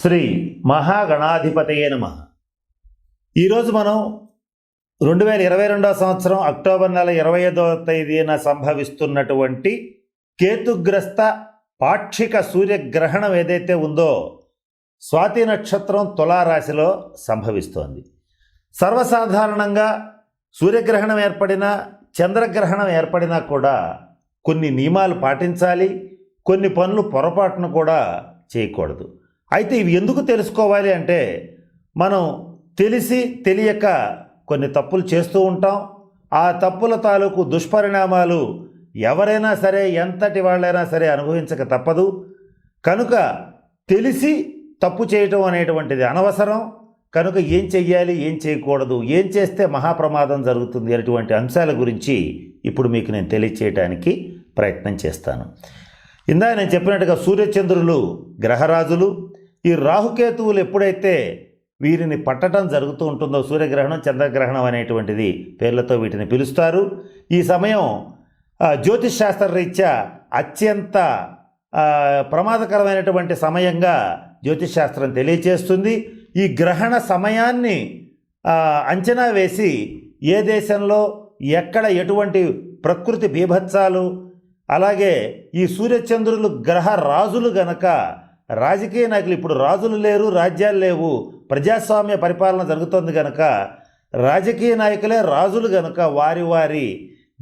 శ్రీ మహాగణాధిపతయే నమః. ఈరోజు మనం 2022 సంవత్సరం అక్టోబర్ నెల 25వ తేదీన సంభవిస్తున్నటువంటి కేతుగ్రస్త పాక్షిక సూర్యగ్రహణం ఏదైతే ఉందో స్వాతి నక్షత్రం తులారాశిలో సంభవిస్తోంది. సర్వసాధారణంగా సూర్యగ్రహణం ఏర్పడినా చంద్రగ్రహణం ఏర్పడినా కూడా కొన్ని నియమాలు పాటించాలి, కొన్ని పనులు పొరపాటును కూడా చేయకూడదు. అయితే ఇవి ఎందుకు తెలుసుకోవాలి అంటే మనం తెలిసి తెలియక కొన్ని తప్పులు చేస్తూ ఉంటాం. ఆ తప్పుల తాలూకు దుష్పరిణామాలు ఎవరైనా సరే, ఎంతటి వాళ్ళైనా సరే అనుభవించక తప్పదు. కనుక తెలిసి తప్పు చేయటం అనేటువంటిది అనవసరం. కనుక ఏం చెయ్యాలి, ఏం చేయకూడదు, ఏం చేస్తే మహాప్రమాదం జరుగుతుంది అనేటువంటి అంశాల గురించి ఇప్పుడు మీకు నేను తెలియచేయడానికి ప్రయత్నం చేస్తాను. ఇందాక నేను చెప్పినట్టుగా సూర్యచంద్రులు గ్రహరాజులు. ఈ రాహుకేతువులు ఎప్పుడైతే వీరిని పట్టడం జరుగుతూ ఉంటుందో, సూర్యగ్రహణం చంద్రగ్రహణం అనేటువంటిది పేర్లతో వీటిని పిలుస్తారు. ఈ సమయం జ్యోతిష్ శాస్త్ర రీత్యా అత్యంత ప్రమాదకరమైనటువంటి సమయంగా జ్యోతిష్ శాస్త్రం తెలియచేస్తుంది. ఈ గ్రహణ సమయాన్ని అంచనా వేసి ఏ దేశంలో ఎక్కడ ఎటువంటి ప్రకృతి బీభత్సాలు, అలాగే ఈ సూర్యచంద్రులు గ్రహ రాజులు గనక రాజకీయ నాయకులు, ఇప్పుడు రాజులు లేరు, రాజ్యాలు లేవు, ప్రజాస్వామ్య పరిపాలన జరుగుతుంది గనక రాజకీయ నాయకులే రాజులు గనక వారి వారి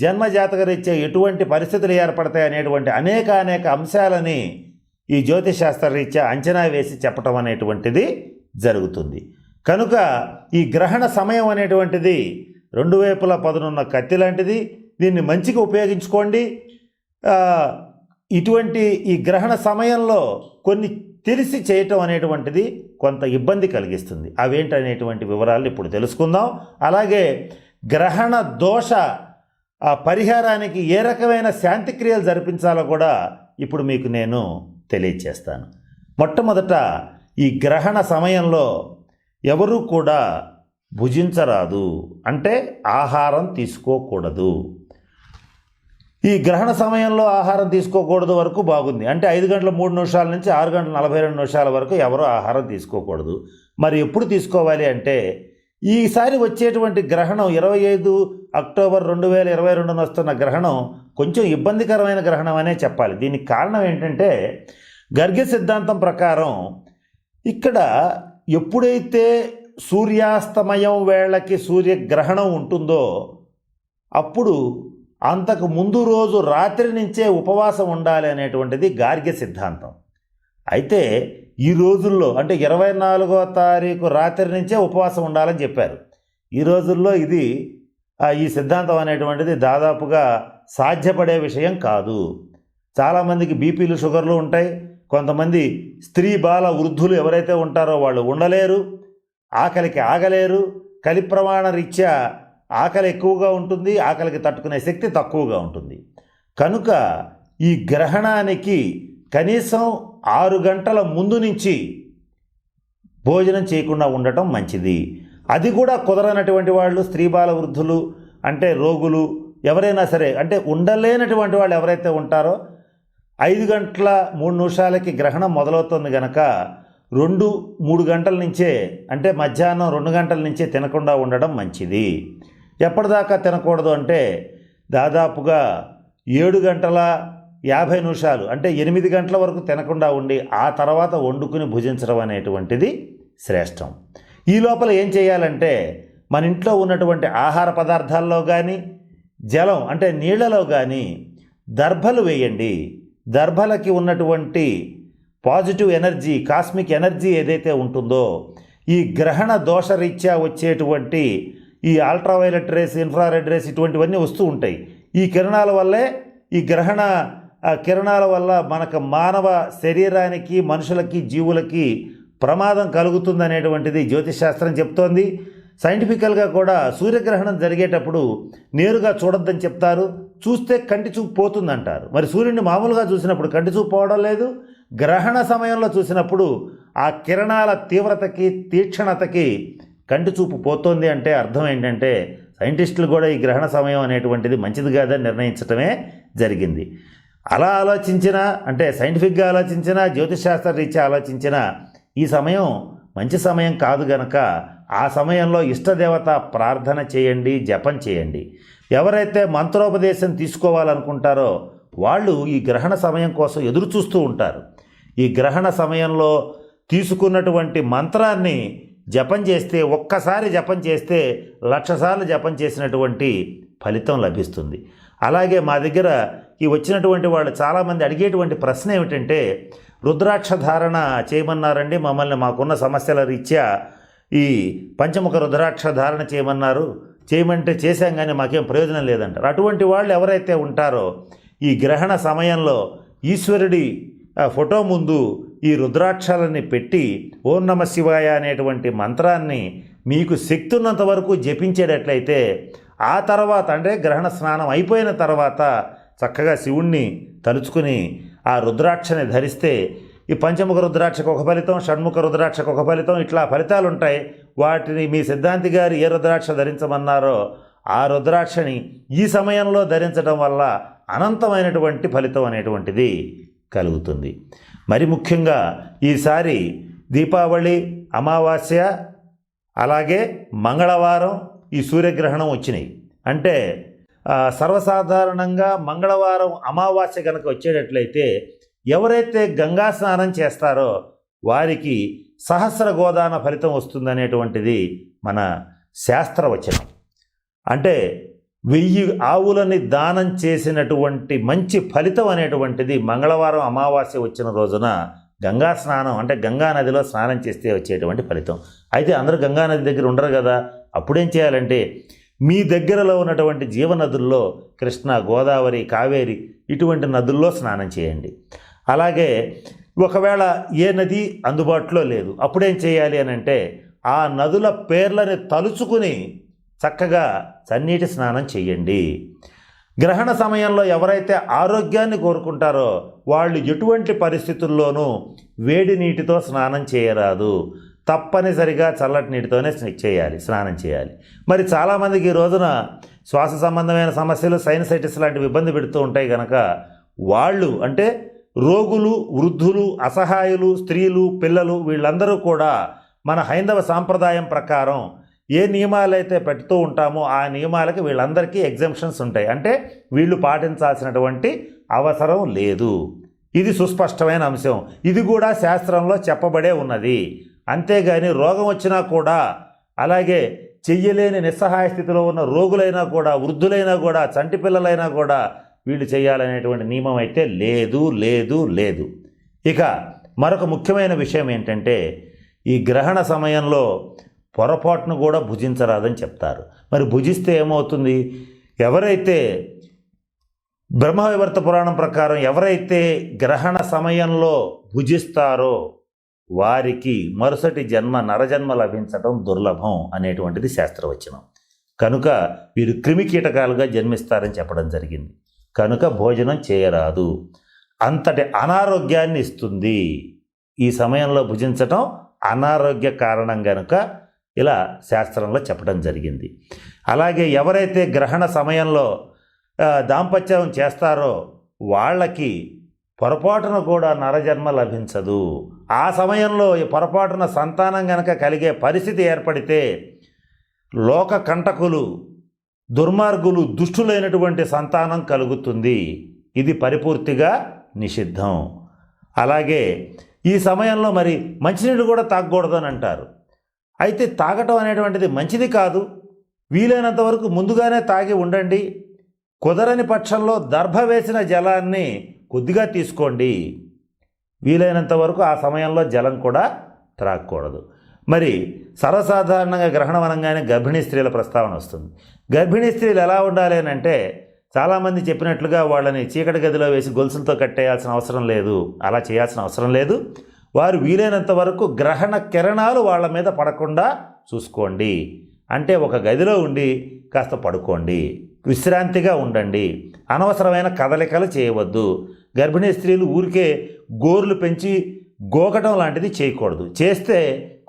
జన్మజాతక రీత్యా ఎటువంటి పరిస్థితులు ఏర్పడతాయి అనేటువంటి అనేక అంశాలని ఈ జ్యోతిశాస్త్ర రీత్యా అంచనా వేసి చెప్పటం అనేటువంటిది జరుగుతుంది. కనుక ఈ గ్రహణ సమయం అనేటువంటిది రెండు వైపులా పదునున్న కత్తి లాంటిది. దీన్ని మంచిగా ఉపయోగించుకోండి. ఇటువంటి ఈ గ్రహణ సమయంలో కొన్ని తెలిసి చేయటం అనేటువంటిది కొంత ఇబ్బంది కలిగిస్తుంది. అవేంటనేటువంటి వివరాలు ఇప్పుడు తెలుసుకుందాం. అలాగే గ్రహణ దోష పరిహారానికి ఏ రకమైన శాంతిక్రియలు జరిపించాలో కూడా ఇప్పుడు మీకు నేను తెలియచేస్తాను. మొట్టమొదట ఈ గ్రహణ సమయంలో ఎవరూ కూడా భుజించరాదు, అంటే ఆహారం తీసుకోకూడదు. ఈ గ్రహణ సమయంలో ఆహారం తీసుకోకూడదు వరకు బాగుంది. అంటే 5 గంటల 3 నిమిషాల నుంచి 6 గంటల 42 నిమిషాల వరకు ఎవరూ ఆహారం తీసుకోకూడదు. మరి ఎప్పుడు తీసుకోవాలి అంటే ఈసారి వచ్చేటువంటి గ్రహణం 25 అక్టోబర్ 2022 వస్తున్న గ్రహణం కొంచెం ఇబ్బందికరమైన గ్రహణం అనే చెప్పాలి. దీనికి కారణం ఏంటంటే గర్గ్య సిద్ధాంతం ప్రకారం ఇక్కడ ఎప్పుడైతే సూర్యాస్తమయం వేళకి సూర్యగ్రహణం ఉంటుందో అప్పుడు అంతకు ముందు రోజు రాత్రి నుంచే ఉపవాసం ఉండాలి అనేటువంటిది గార్గ్య సిద్ధాంతం. అయితే ఈ రోజుల్లో అంటే 24వ తారీఖు రాత్రి నుంచే ఉపవాసం ఉండాలని చెప్పారు. ఈ రోజుల్లో ఈ సిద్ధాంతం అనేటువంటిది దాదాపుగా సాధ్యపడే విషయం కాదు. చాలామందికి బీపీలు, షుగర్లు ఉంటాయి. కొంతమంది స్త్రీ, బాల, వృద్ధులు ఎవరైతే ఉంటారో వాళ్ళు ఉండలేరు, ఆకలికి ఆగలేరు. కలి ప్రమాణ రీత్యా ఆకలి ఎక్కువగా ఉంటుంది, ఆకలికి తట్టుకునే శక్తి తక్కువగా ఉంటుంది. కనుక ఈ గ్రహణానికి కనీసం 6 గంటల ముందు నుంచి భోజనం చేయకుండా ఉండటం మంచిది. అది కూడా కుదరనటువంటి వాళ్ళు, స్త్రీ, బాల, వృద్ధులు, అంటే రోగులు ఎవరైనా సరే, అంటే ఉండలేనటువంటి వాళ్ళు ఎవరైతే ఉంటారో 5 గంటల 3 నిమిషాలకి గ్రహణం మొదలవుతుంది కనుక 2-3 గంటల నుంచే, అంటే మధ్యాహ్నం 2 గంటల నుంచే తినకుండా ఉండడం మంచిది. ఎప్పటిదాకా తినకూడదు అంటే దాదాపుగా 7 గంటల 50 నిమిషాలు, అంటే 8 గంటల వరకు తినకుండా ఉండి ఆ తర్వాత వండుకుని భుజించడం అనేటువంటిది శ్రేష్టం. ఈ లోపల ఏం చేయాలంటే మన ఇంట్లో ఉన్నటువంటి ఆహార పదార్థాల్లో కానీ, జలం అంటే నీళ్లలో కానీ దర్భలు వేయండి. దర్భలకి ఉన్నటువంటి పాజిటివ్ ఎనర్జీ, కాస్మిక్ ఎనర్జీ ఏదైతే ఉంటుందో ఈ గ్రహణ దోషరీత్యా వచ్చేటువంటి ఈ అల్ట్రావైలెట్ రేస్, ఇన్ఫ్రారెడ్ రేస్ ఇటువంటివన్నీ వస్తూ ఉంటాయి. ఈ కిరణాల వల్లే, ఈ గ్రహణ కిరణాల వల్ల మనకు మానవ శరీరానికి, మనుషులకి, జీవులకి ప్రమాదం కలుగుతుంది అనేటువంటిది జ్యోతిషశాస్త్రం చెప్తోంది. సైంటిఫికల్గా కూడా సూర్యగ్రహణం జరిగేటప్పుడు నేరుగా చూడొద్దని చెప్తారు. చూస్తే కంటి చూపు పోతుందంటారు. మరి సూర్యుడిని మామూలుగా చూసినప్పుడు కంటి చూపు పోవడం లేదు. గ్రహణ సమయంలో చూసినప్పుడు ఆ కిరణాల తీవ్రతకి, తీక్షణతకి కంటి చూపు పోతుంది. అంటే అర్థం ఏంటంటే సైంటిస్టులు కూడా ఈ గ్రహణ సమయం అనేటువంటిది మంచిది కాదని నిర్ణయించడమే జరిగింది. అలా ఆలోచించినా, అంటే సైంటిఫిక్గా ఆలోచించినా, జ్యోతిష్ శాస్త్ర రీత్యా ఆలోచించినా ఈ సమయం మంచి సమయం కాదు గనక ఆ సమయంలో ఇష్టదేవత ప్రార్థన చేయండి, జపం చేయండి. ఎవరైతే మంత్రోపదేశం తీసుకోవాలనుకుంటారో వాళ్ళు ఈ గ్రహణ సమయం కోసం ఎదురు చూస్తూ ఉంటారు. ఈ గ్రహణ సమయంలో తీసుకున్నటువంటి మంత్రాన్ని జపం చేస్తే, ఒక్కసారి జపం చేస్తే 1,00,000 సార్లు జపం చేసినటువంటి ఫలితం లభిస్తుంది. అలాగే మా దగ్గర ఈ వచ్చినటువంటి వాళ్ళు చాలామంది అడిగేటువంటి ప్రశ్న ఏమిటంటే, రుద్రాక్ష ధారణ చేయమన్నారండి మమ్మల్ని, మాకున్న సమస్యల రీత్యా ఈ పంచముఖ రుద్రాక్ష ధారణ చేయమంటే చేశాం కానీ మాకేం ప్రయోజనం లేదంటారు. అటువంటి వాళ్ళు ఎవరైతే ఉంటారో ఈ గ్రహణ సమయంలో ఈశ్వరుడి ఫోటో ముందు ఈ రుద్రాక్షలని పెట్టి ఓం నమ శివాయ అనేటువంటి మంత్రాన్ని మీకు శక్తి ఉన్నంత వరకు జపించేటట్లయితే ఆ తర్వాత అంటే గ్రహణ స్నానం అయిపోయిన తర్వాత చక్కగా శివుణ్ణి తలుచుకుని ఆ రుద్రాక్షని ధరిస్తే ఈ పంచముఖ రుద్రాక్షకు ఒక ఫలితం, షణ్ముఖ రుద్రాక్షకు ఒక ఫలితం, ఇట్లా ఫలితాలు ఉంటాయి. వాటిని మీ సిద్ధాంతి గారు ఏ రుద్రాక్ష ధరించమన్నారో ఆ రుద్రాక్షని ఈ సమయంలో ధరించడం వల్ల అనంతమైనటువంటి ఫలితం అనేటువంటిది కలుగుతుంది. మరి ముఖ్యంగా ఈసారి దీపావళి, అమావాస్య, అలాగే మంగళవారం ఈ సూర్యగ్రహణం వచ్చినాయి. అంటే సర్వసాధారణంగా మంగళవారం అమావాస్య కనుక వచ్చేటట్లయితే ఎవరైతే గంగా స్నానం చేస్తారో వారికి సహస్ర గోదాన ఫలితం వస్తుందనేటువంటిది మన శాస్త్రవచనం. అంటే 1000 ఆవులని దానం చేసినటువంటి మంచి ఫలితం అనేటువంటిది మంగళవారం అమావాస్య వచ్చిన రోజున గంగా స్నానం అంటే గంగా నదిలో స్నానం చేస్తే వచ్చేటువంటి ఫలితం. అయితే అందరూ గంగా నది దగ్గర ఉండరు కదా, అప్పుడేం చేయాలంటే మీ దగ్గరలో ఉన్నటువంటి జీవనదుల్లో కృష్ణ, గోదావరి, కావేరి ఇటువంటి నదుల్లో స్నానం చేయండి. అలాగే ఒకవేళ ఏ నది అందుబాటులో లేదు అప్పుడేం చేయాలి అని అంటే ఆ నదుల పేర్లని తలుచుకుని చక్కగా చన్నీటి స్నానం చేయండి. గ్రహణ సమయంలో ఎవరైతే ఆరోగ్యాన్ని కోరుకుంటారో వాళ్ళు ఎటువంటి పరిస్థితుల్లోనూ వేడి నీటితో స్నానం చేయరాదు, తప్పనిసరిగా చల్లటి నీటితోనే స్నానం చేయాలి. మరి చాలామందికి ఈ రోజున శ్వాస సంబంధమైన సమస్యలు, సైనసైటిస్ లాంటివి ఇబ్బంది పెడుతూ ఉంటాయి కనుక వాళ్ళు అంటే రోగులు, వృద్ధులు, అసహాయులు, స్త్రీలు, పిల్లలు వీళ్ళందరూ కూడా మన హైందవ సాంప్రదాయం ప్రకారం ఏ నియమాలైతే పెడుతూ ఉంటామో ఆ నియమాలకి వీళ్ళందరికీ ఎగ్జంప్షన్స్ ఉంటాయి. అంటే వీళ్ళు పాటించాల్సినటువంటి అవసరం లేదు. ఇది సుస్పష్టమైన అంశం. ఇది కూడా శాస్త్రంలో చెప్పబడే ఉన్నది. అంతేగాని రోగం వచ్చినా కూడా, అలాగే చెయ్యలేని నిస్సహాయ స్థితిలో ఉన్న రోగులైనా కూడా, వృద్ధులైనా కూడా, చంటి పిల్లలైనా కూడా వీళ్ళు చేయాలనేటువంటి నియమం అయితే లేదు. ఇక మరొక ముఖ్యమైన విషయం ఏంటంటే ఈ గ్రహణ సమయంలో పొరపాటును కూడా భుజించరాదని చెప్తారు. మరి భుజిస్తే ఏమవుతుంది? ఎవరైతే బ్రహ్మవివర్త పురాణం ప్రకారం ఎవరైతే గ్రహణ సమయంలో భుజిస్తారో వారికి మరుసటి జన్మ నరజన్మ లభించడం దుర్లభం అనేటువంటిది శాస్త్రవచనం. కనుక వీరు క్రిమికీటకాలుగా జన్మిస్తారని చెప్పడం జరిగింది. కనుక భోజనం చేయరాదు, అంతటి అనారోగ్యాన్ని ఇస్తుంది. ఈ సమయంలో భుజించటం అనారోగ్య కారణం కనుక ఇలా శాస్త్రంలో చెప్పడం జరిగింది. అలాగే ఎవరైతే గ్రహణ సమయంలో దాంపత్యం చేస్తారో వాళ్ళకి పొరపాటున కూడా నరజన్మ లభించదు. ఆ సమయంలో ఈ పొరపాటున సంతానం కనుక కలిగే పరిస్థితి ఏర్పడితే లోక కంటకులు, దుర్మార్గులు, దుష్టులైనటువంటి సంతానం కలుగుతుంది. ఇది పరిపూర్తిగా నిషిద్ధం. అలాగే ఈ సమయంలో మరి మంచినీళ్ళు కూడా తాగకూడదని అంటారు. అయితే తాగటం అనేటువంటిది మంచిది కాదు. వీలైనంత వరకు ముందుగానే తాగి ఉండండి. కుదరని పక్షంలో దర్భ వేసిన జలాన్ని కొద్దిగా తీసుకోండి. వీలైనంత వరకు ఆ సమయంలో జలం కూడా త్రాగకూడదు. మరి సర్వసాధారణంగా గ్రహణం అనగానే గర్భిణీ స్త్రీల ప్రస్తావన వస్తుంది. గర్భిణీ స్త్రీలు ఎలా ఉండాలి అని అంటే చాలామంది చెప్పినట్లుగా వాళ్ళని చీకటి గదిలో వేసి గొలుసులతో కట్టేయాల్సిన అవసరం లేదు, అలా చేయాల్సిన అవసరం లేదు. వారు వీలైనంత వరకు గ్రహణ కిరణాలు వాళ్ళ మీద పడకుండా చూసుకోండి. అంటే ఒక గదిలో ఉండి కాస్త పడుకోండి, విశ్రాంతిగా ఉండండి, అనవసరమైన కదలికలు చేయవద్దు. గర్భిణీ స్త్రీలు ఊరికే గోర్లు పెంచి గోకటం లాంటిది చేయకూడదు. చేస్తే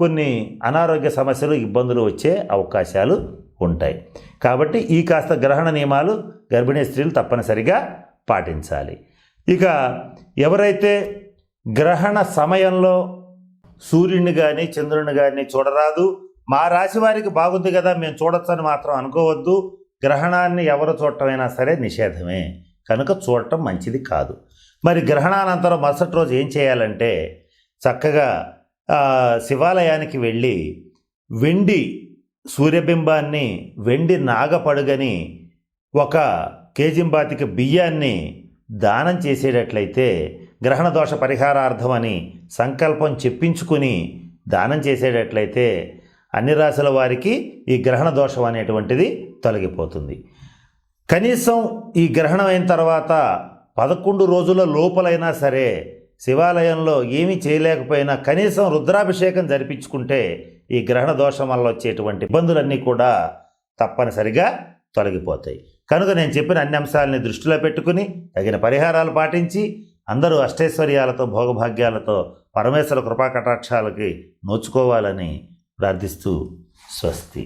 కొన్ని అనారోగ్య సమస్యలు, ఇబ్బందులు వచ్చే అవకాశాలు ఉంటాయి. కాబట్టి ఈ కాస్త గ్రహణ నియమాలు గర్భిణీ స్త్రీలు తప్పనిసరిగా పాటించాలి. ఇక ఎవరైతే గ్రహణ సమయంలో సూర్యుడిని కానీ చంద్రుని కానీ చూడరాదు. మా రాశి వారికి బాగుంది కదా మేము చూడొచ్చని మాత్రం అనుకోవద్దు. గ్రహణాన్ని ఎవరు చూడటమైనా సరే నిషేధమే, కనుక చూడటం మంచిది కాదు. మరి గ్రహణానంతరం మరుసటి రోజు ఏం చేయాలంటే చక్కగా శివాలయానికి వెళ్ళి వెండి సూర్యబింబాన్ని, వెండి నాగపడుగని, 1 కేజీంబాతిక బియ్యాన్ని దానం చేసేటట్లయితే, గ్రహణ దోష పరిహారార్థమని సంకల్పం చెప్పించుకుని దానం చేసేటట్లయితే అన్ని రాశుల వారికి ఈ గ్రహణ దోషం అనేటువంటిది తొలగిపోతుంది. కనీసం ఈ గ్రహణం అయిన తర్వాత 11 రోజుల లోపలైనా సరే శివాలయంలో ఏమీ చేయలేకపోయినా కనీసం రుద్రాభిషేకం జరిపించుకుంటే ఈ గ్రహణ దోషం వల్ల వచ్చేటువంటి ఇబ్బందులన్నీ కూడా తప్పనిసరిగా తొలగిపోతాయి. కనుక నేను చెప్పిన అన్ని అంశాలని దృష్టిలో పెట్టుకుని తగిన పరిహారాలు పాటించి అందరూ అష్టైశ్వర్యాలతో భోగభాగ్యాలతో పరమేశ్వర కృపాకటాక్షాలకి నోచుకోవాలని ప్రార్థిస్తూ స్వస్తి.